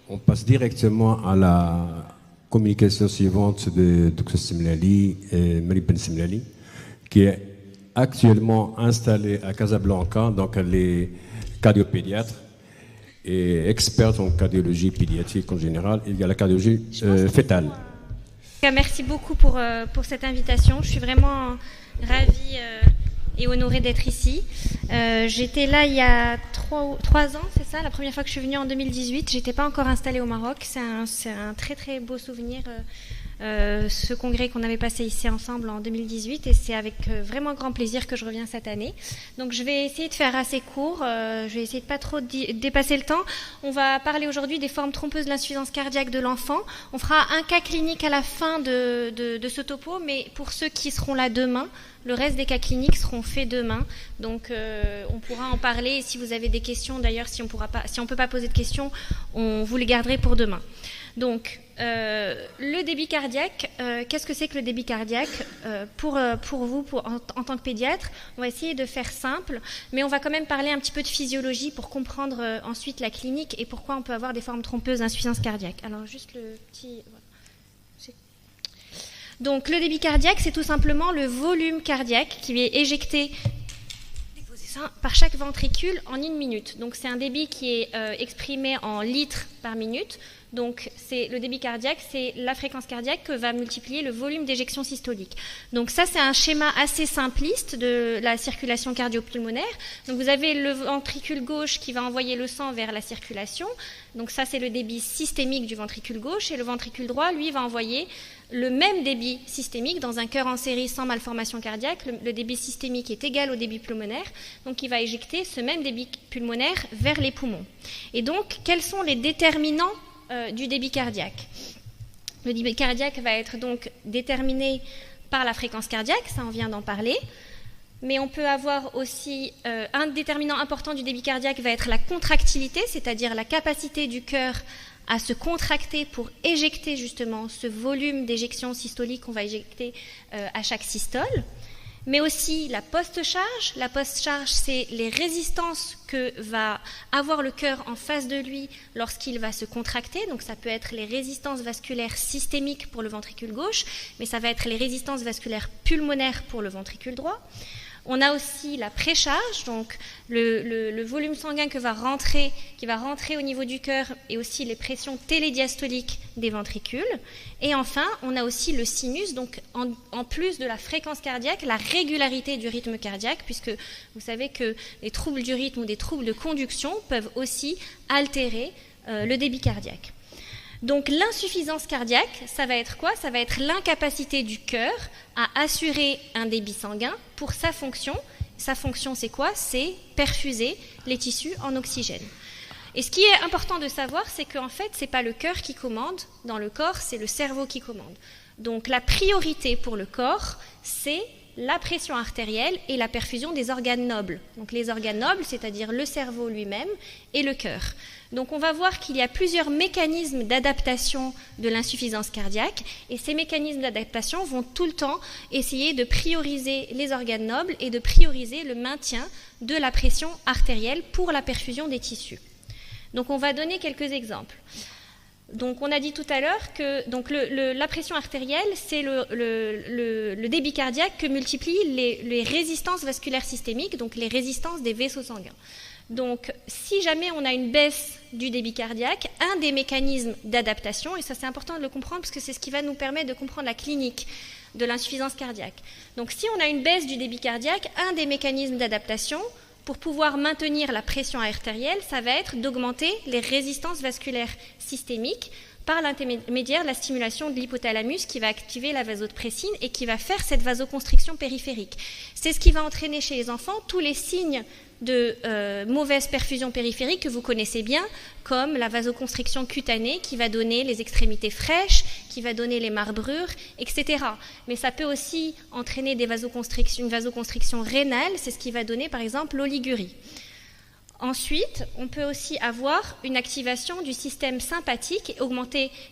on passe directement à la communication suivante de Dr Semlali et Marie Ben Semlali, qui est actuellement installée à Casablanca, donc elle est cardiopédiatre et experte en cardiologie pédiatrique en général. Il y a la cardiologie fétale. Merci beaucoup pour cette invitation. Je suis vraiment ravie et honorée d'être ici. J'étais là il y a 3 ans, c'est ça, la première fois que je suis venue en 2018. J'étais pas encore installée au Maroc. C'est un très très beau souvenir, ce congrès qu'on avait passé ici ensemble en 2018, et c'est avec vraiment grand plaisir que je reviens cette année. Donc je vais essayer de faire assez court, je vais essayer de pas trop dépasser le temps. On va parler aujourd'hui des formes trompeuses de l'insuffisance cardiaque de l'enfant. On fera un cas clinique à la fin de ce topo, mais pour ceux qui seront là demain, le reste des cas cliniques seront faits demain, donc on pourra en parler. Et si vous avez des questions, d'ailleurs, si on peut pas poser de questions, on vous les garderait pour demain. Donc, le débit cardiaque, qu'est-ce que c'est que le débit cardiaque pour vous, en tant que pédiatre? On va essayer de faire simple, mais on va quand même parler un petit peu de physiologie pour comprendre ensuite la clinique et pourquoi on peut avoir des formes trompeuses d'insuffisance cardiaque. Alors, juste le petit... Voilà. Donc, le débit cardiaque, c'est tout simplement le volume cardiaque qui est éjecté par chaque ventricule en 1 minute. Donc, c'est un débit qui est exprimé en litres par minute. Donc, le débit cardiaque, c'est la fréquence cardiaque que va multiplier le volume d'éjection systolique. Donc, ça, c'est un schéma assez simpliste de la circulation cardio-pulmonaire. Donc, vous avez le ventricule gauche qui va envoyer le sang vers la circulation. Donc, ça, c'est le débit systémique du ventricule gauche. Et le ventricule droit, lui, va envoyer le même débit systémique dans un cœur en série sans malformation cardiaque. Le débit systémique est égal au débit pulmonaire. Donc, il va éjecter ce même débit pulmonaire vers les poumons. Et donc, quels sont les déterminants du débit cardiaque? Le débit cardiaque va être donc déterminé par la fréquence cardiaque, ça on vient d'en parler, mais on peut avoir aussi un déterminant important du débit cardiaque va être la contractilité, c'est-à-dire la capacité du cœur à se contracter pour éjecter justement ce volume d'éjection systolique qu'on va éjecter à chaque systole. Mais aussi la post-charge. La post-charge, c'est les résistances que va avoir le cœur en face de lui lorsqu'il va se contracter. Donc ça peut être les résistances vasculaires systémiques pour le ventricule gauche, mais ça va être les résistances vasculaires pulmonaires pour le ventricule droit. On a aussi la précharge, donc le volume sanguin qui va rentrer au niveau du cœur, et aussi les pressions télédiastoliques des ventricules. Et enfin, on a aussi le sinus, donc en plus de la fréquence cardiaque, la régularité du rythme cardiaque, puisque vous savez que les troubles du rythme ou des troubles de conduction peuvent aussi altérer le débit cardiaque. Donc l'insuffisance cardiaque, ça va être quoi? Ça va être l'incapacité du cœur à assurer un débit sanguin pour sa fonction. Sa fonction, c'est quoi? C'est perfuser les tissus en oxygène. Et ce qui est important de savoir, c'est qu'en fait, ce n'est pas le cœur qui commande dans le corps, c'est le cerveau qui commande. Donc la priorité pour le corps, c'est la pression artérielle et la perfusion des organes nobles. Donc les organes nobles, c'est-à-dire le cerveau lui-même et le cœur. Donc on va voir qu'il y a plusieurs mécanismes d'adaptation de l'insuffisance cardiaque, et ces mécanismes d'adaptation vont tout le temps essayer de prioriser les organes nobles et de prioriser le maintien de la pression artérielle pour la perfusion des tissus. Donc on va donner quelques exemples. Donc on a dit tout à l'heure que donc la pression artérielle, c'est le débit cardiaque que multiplient les résistances vasculaires systémiques, donc les résistances des vaisseaux sanguins. Donc si jamais on a une baisse du débit cardiaque, un des mécanismes d'adaptation, et ça c'est important de le comprendre parce que c'est ce qui va nous permettre de comprendre la clinique de l'insuffisance cardiaque. Donc si on a une baisse du débit cardiaque, un des mécanismes d'adaptation pour pouvoir maintenir la pression artérielle, ça va être d'augmenter les résistances vasculaires systémiques par l'intermédiaire de la stimulation de l'hypothalamus qui va activer la vasopressine et qui va faire cette vasoconstriction périphérique. C'est ce qui va entraîner chez les enfants tous les signes de mauvaise perfusion périphérique que vous connaissez bien, comme la vasoconstriction cutanée qui va donner les extrémités fraîches, qui va donner les marbrures, etc. Mais ça peut aussi entraîner une vasoconstriction rénale, c'est ce qui va donner par exemple l'oligurie. Ensuite, on peut aussi avoir une activation du système sympathique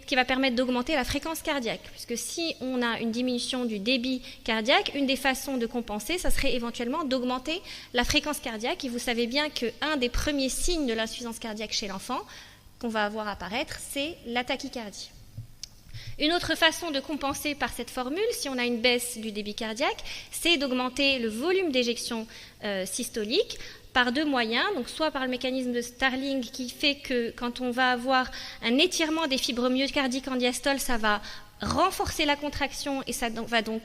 qui va permettre d'augmenter la fréquence cardiaque. Puisque si on a une diminution du débit cardiaque, une des façons de compenser, ça serait éventuellement d'augmenter la fréquence cardiaque. Et vous savez bien qu'un des premiers signes de l'insuffisance cardiaque chez l'enfant, qu'on va avoir apparaître, c'est la tachycardie. Une autre façon de compenser par cette formule, si on a une baisse du débit cardiaque, c'est d'augmenter le volume d'éjection systolique par deux moyens, donc soit par le mécanisme de Starling qui fait que quand on va avoir un étirement des fibres myocardiques en diastole, ça va renforcer la contraction et ça va donc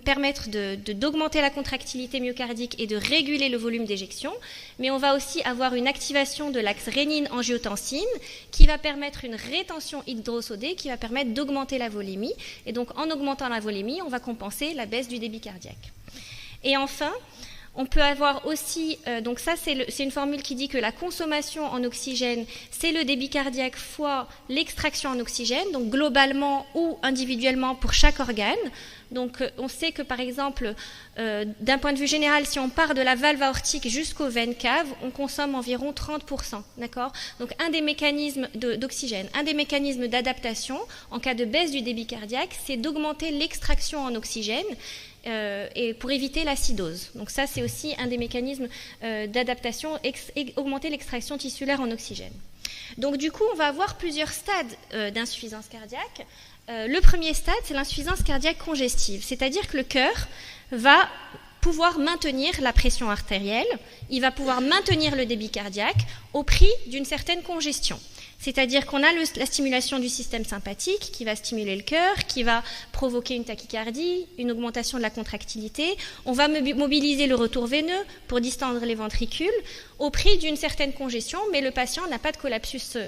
permettre d'augmenter la contractilité myocardique et de réguler le volume d'éjection. Mais on va aussi avoir une activation de l'axe rénine-angiotensine qui va permettre une rétention hydrosodée qui va permettre d'augmenter la volémie. Et donc en augmentant la volémie, on va compenser la baisse du débit cardiaque. Et enfin, on peut avoir aussi, donc ça c'est une formule qui dit que la consommation en oxygène, c'est le débit cardiaque fois l'extraction en oxygène, donc globalement ou individuellement pour chaque organe. Donc on sait que par exemple, d'un point de vue général, si on part de la valve aortique jusqu'aux veines caves, on consomme environ 30%, d'accord ? Donc un des mécanismes d'oxygène, un des mécanismes d'adaptation en cas de baisse du débit cardiaque, c'est d'augmenter l'extraction en oxygène et pour éviter l'acidose. Donc ça, c'est aussi un des mécanismes d'adaptation, augmenter l'extraction tissulaire en oxygène. Donc du coup, on va avoir plusieurs stades d'insuffisance cardiaque. Le premier stade, c'est l'insuffisance cardiaque congestive, c'est-à-dire que le cœur va pouvoir maintenir la pression artérielle, il va pouvoir maintenir le débit cardiaque au prix d'une certaine congestion. C'est-à-dire qu'on a la stimulation du système sympathique qui va stimuler le cœur, qui va provoquer une tachycardie, une augmentation de la contractilité. On va mobiliser le retour veineux pour distendre les ventricules au prix d'une certaine congestion, mais le patient n'a pas de collapsus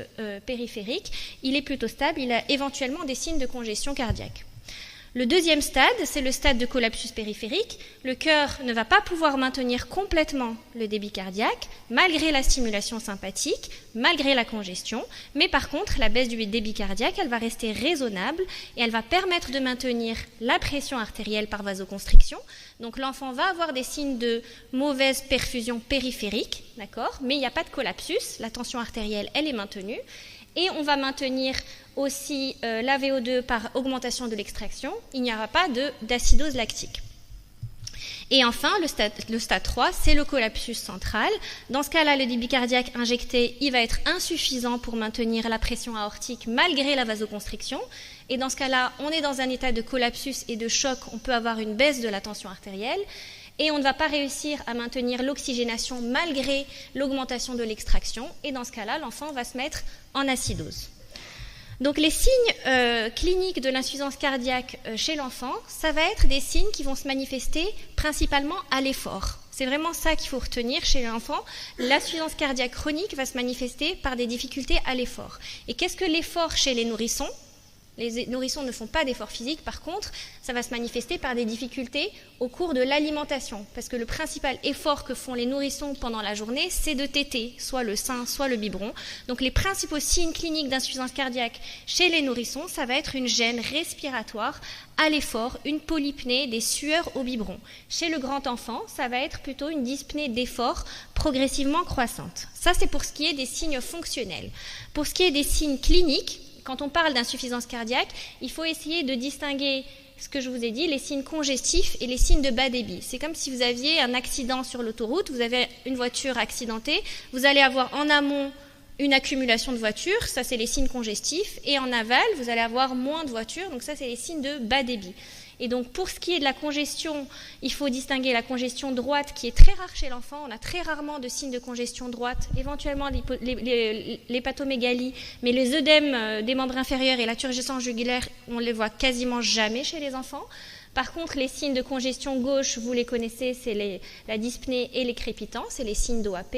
périphérique, il est plutôt stable, il a éventuellement des signes de congestion cardiaque. Le deuxième stade, c'est le stade de collapsus périphérique. Le cœur ne va pas pouvoir maintenir complètement le débit cardiaque, malgré la stimulation sympathique, malgré la congestion. Mais par contre, la baisse du débit cardiaque, elle va rester raisonnable et elle va permettre de maintenir la pression artérielle par vasoconstriction. Donc l'enfant va avoir des signes de mauvaise perfusion périphérique, d'accord, mais il n'y a pas de collapsus, la tension artérielle, elle est maintenue. Et on va maintenir aussi la VO2 par augmentation de l'extraction. Il n'y aura pas d'acidose lactique. Et enfin, le stade 3, c'est le collapsus central. Dans ce cas-là, le débit cardiaque injecté, il va être insuffisant pour maintenir la pression aortique malgré la vasoconstriction. Et dans ce cas-là, on est dans un état de collapsus et de choc. On peut avoir une baisse de la tension artérielle. Et on ne va pas réussir à maintenir l'oxygénation malgré l'augmentation de l'extraction. Et dans ce cas-là, l'enfant va se mettre en acidose. Donc les signes cliniques de l'insuffisance cardiaque chez l'enfant, ça va être des signes qui vont se manifester principalement à l'effort. C'est vraiment ça qu'il faut retenir chez l'enfant. L'insuffisance cardiaque chronique va se manifester par des difficultés à l'effort. Et qu'est-ce que l'effort chez les nourrissons ? Les nourrissons ne font pas d'effort physique, par contre, ça va se manifester par des difficultés au cours de l'alimentation. Parce que le principal effort que font les nourrissons pendant la journée, c'est de téter, soit le sein, soit le biberon. Donc les principaux signes cliniques d'insuffisance cardiaque chez les nourrissons, ça va être une gêne respiratoire à l'effort, une polypnée, des sueurs au biberon. Chez le grand enfant, ça va être plutôt une dyspnée d'effort progressivement croissante. Ça, c'est pour ce qui est des signes fonctionnels. Pour ce qui est des signes cliniques, quand on parle d'insuffisance cardiaque, il faut essayer de distinguer ce que je vous ai dit, les signes congestifs et les signes de bas débit. C'est comme si vous aviez un accident sur l'autoroute, vous avez une voiture accidentée, vous allez avoir en amont une accumulation de voitures, ça c'est les signes congestifs, et en aval, vous allez avoir moins de voitures, donc ça c'est les signes de bas débit. Et donc pour ce qui est de la congestion, il faut distinguer la congestion droite qui est très rare chez l'enfant. On a très rarement de signes de congestion droite, éventuellement l'hépatomégalie, mais les œdèmes des membres inférieurs et la turgescence jugulaire, on les voit quasiment jamais chez les enfants. Par contre, les signes de congestion gauche, vous les connaissez, c'est la dyspnée et les crépitants, c'est les signes d'OAP.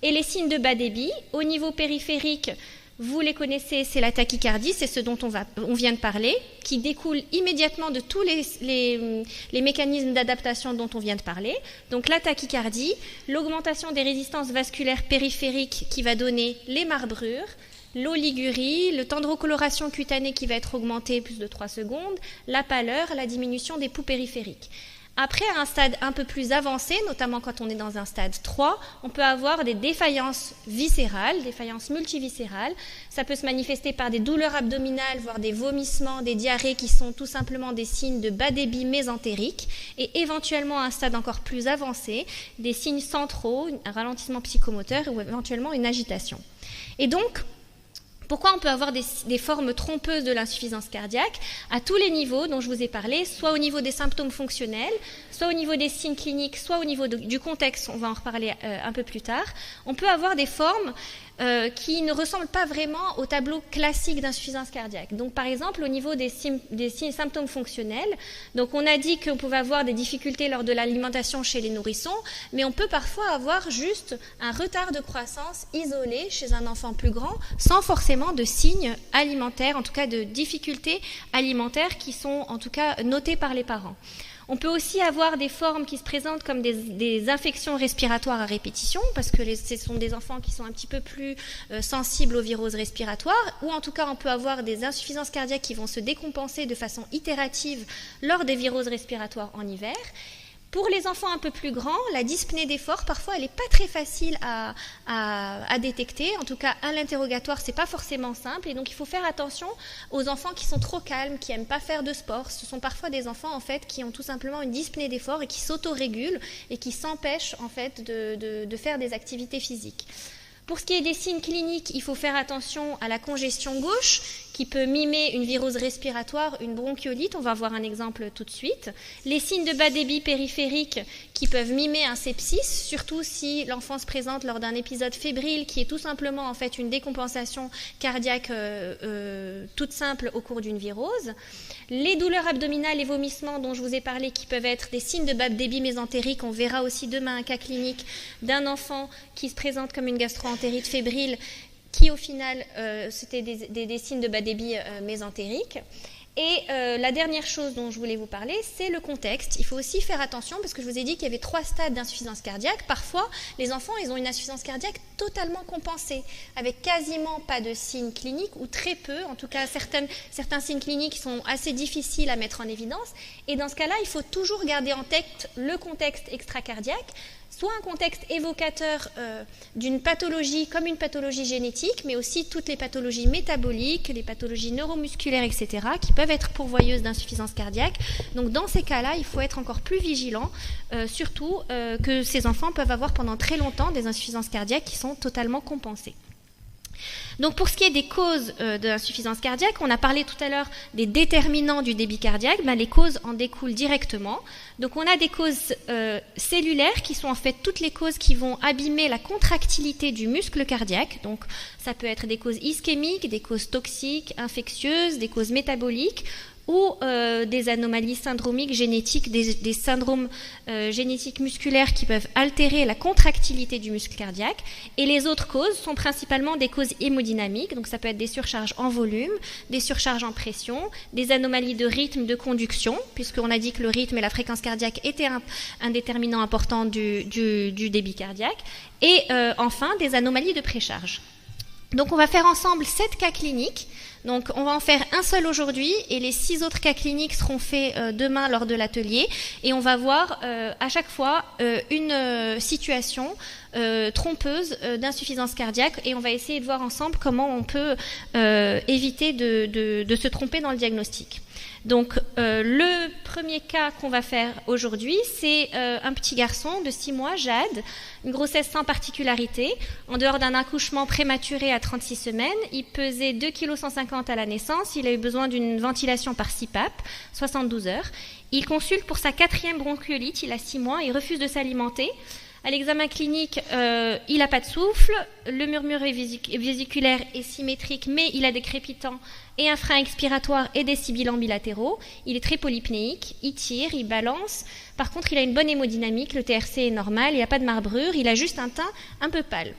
Et les signes de bas débit, au niveau périphérique, vous les connaissez, c'est la tachycardie, c'est ce dont on vient de parler, qui découle immédiatement de tous les mécanismes d'adaptation dont on vient de parler. Donc la tachycardie, l'augmentation des résistances vasculaires périphériques qui va donner les marbrures, l'oligurie, le temps de recoloration cutanée qui va être augmenté plus de 3 secondes, la pâleur, la diminution des pouls périphériques. Après, à un stade un peu plus avancé, notamment quand on est dans un stade 3, on peut avoir des défaillances viscérales, défaillances multiviscérales. Ça peut se manifester par des douleurs abdominales, voire des vomissements, des diarrhées qui sont tout simplement des signes de bas débit mésentérique. Et éventuellement, à un stade encore plus avancé, des signes centraux, un ralentissement psychomoteur ou éventuellement une agitation. Et donc, Pourquoi on peut avoir des formes trompeuses de l'insuffisance cardiaque à tous les niveaux dont je vous ai parlé, soit au niveau des symptômes fonctionnels, soit au niveau des signes cliniques, soit au niveau du contexte, on va en reparler un peu plus tard. On peut avoir des formes qui ne ressemblent pas vraiment au tableau classique d'insuffisance cardiaque. Donc par exemple au niveau des symptômes fonctionnels, donc on a dit qu'on pouvait avoir des difficultés lors de l'alimentation chez les nourrissons, mais on peut parfois avoir juste un retard de croissance isolé chez un enfant plus grand, sans forcément de signes alimentaires, en tout cas de difficultés alimentaires qui sont en tout cas notées par les parents. On peut aussi avoir des formes qui se présentent comme des infections respiratoires à répétition, parce que ce sont des enfants qui sont un petit peu plus sensibles aux viroses respiratoires, ou en tout cas on peut avoir des insuffisances cardiaques qui vont se décompenser de façon itérative lors des viroses respiratoires en hiver. Pour les enfants un peu plus grands, la dyspnée d'effort, parfois, elle n'est pas très facile à détecter. En tout cas, à l'interrogatoire, ce n'est pas forcément simple. Et donc, il faut faire attention aux enfants qui sont trop calmes, qui n'aiment pas faire de sport. Ce sont parfois des enfants, en fait, qui ont tout simplement une dyspnée d'effort et qui s'autorégulent et qui s'empêchent, en fait, de faire des activités physiques. Pour ce qui est des signes cliniques, il faut faire attention à la congestion gauche, qui peut mimer une virose respiratoire, une bronchiolite. On va voir un exemple tout de suite. Les signes de bas débit périphérique qui peuvent mimer un sepsis, surtout si l'enfant se présente lors d'un épisode fébrile qui est tout simplement en fait une décompensation cardiaque toute simple au cours d'une virose. Les douleurs abdominales et vomissements dont je vous ai parlé qui peuvent être des signes de bas débit mésentérique. On verra aussi demain un cas clinique d'un enfant qui se présente comme une gastro-entérite fébrile qui au final, c'était des signes de bas débit mésentérique. Et la dernière chose dont je voulais vous parler, c'est le contexte. Il faut aussi faire attention, parce que je vous ai dit qu'il y avait 3 stades d'insuffisance cardiaque. Parfois, les enfants, ils ont une insuffisance cardiaque totalement compensée, avec quasiment pas de signes cliniques, ou très peu. En tout cas, certains signes cliniques sont assez difficiles à mettre en évidence. Et dans ce cas-là, il faut toujours garder en tête le contexte extracardiaque, soit un contexte évocateur d'une pathologie comme une pathologie génétique, mais aussi toutes les pathologies métaboliques, les pathologies neuromusculaires, etc., qui peuvent être pourvoyeuses d'insuffisance cardiaque. Donc dans ces cas-là, il faut être encore plus vigilant, surtout que ces enfants peuvent avoir pendant très longtemps des insuffisances cardiaques qui sont totalement compensées. Donc pour ce qui est des causes de l'insuffisance cardiaque, on a parlé tout à l'heure des déterminants du débit cardiaque, les causes en découlent directement. Donc on a des causes cellulaires qui sont en fait toutes les causes qui vont abîmer la contractilité du muscle cardiaque. Donc ça peut être des causes ischémiques, des causes toxiques, infectieuses, des causes métaboliques, ou des anomalies syndromiques génétiques, des syndromes génétiques musculaires qui peuvent altérer la contractilité du muscle cardiaque. Et les autres causes sont principalement des causes hémodynamiques, donc ça peut être des surcharges en volume, des surcharges en pression, des anomalies de rythme, de conduction, puisqu'on a dit que le rythme et la fréquence cardiaque étaient un déterminant important du débit cardiaque, et enfin des anomalies de précharge. Donc on va faire ensemble 7 cas cliniques. Donc on va en faire un seul aujourd'hui et les 6 autres cas cliniques seront faits demain lors de l'atelier. Et on va voir à chaque fois une situation trompeuse d'insuffisance cardiaque et on va essayer de voir ensemble comment on peut éviter de se tromper dans le diagnostic. Donc le premier cas qu'on va faire aujourd'hui, c'est un petit garçon de 6 mois, Jade, une grossesse sans particularité, en dehors d'un accouchement prématuré à 36 semaines. Il pesait 2,150 kg à la naissance, il a eu besoin d'une ventilation par CPAP, 72 heures. Il consulte pour sa 4e bronchiolite, il a 6 mois, il refuse de s'alimenter. À l'examen clinique, il n'a pas de souffle, le murmure vésiculaire est symétrique, mais il a des crépitants et un frein expiratoire et des sibilants bilatéraux. Il est très polypnéique, il tire, il balance. Par contre, il a une bonne hémodynamique, le TRC est normal, il n'y a pas de marbrure, il a juste un teint un peu pâle.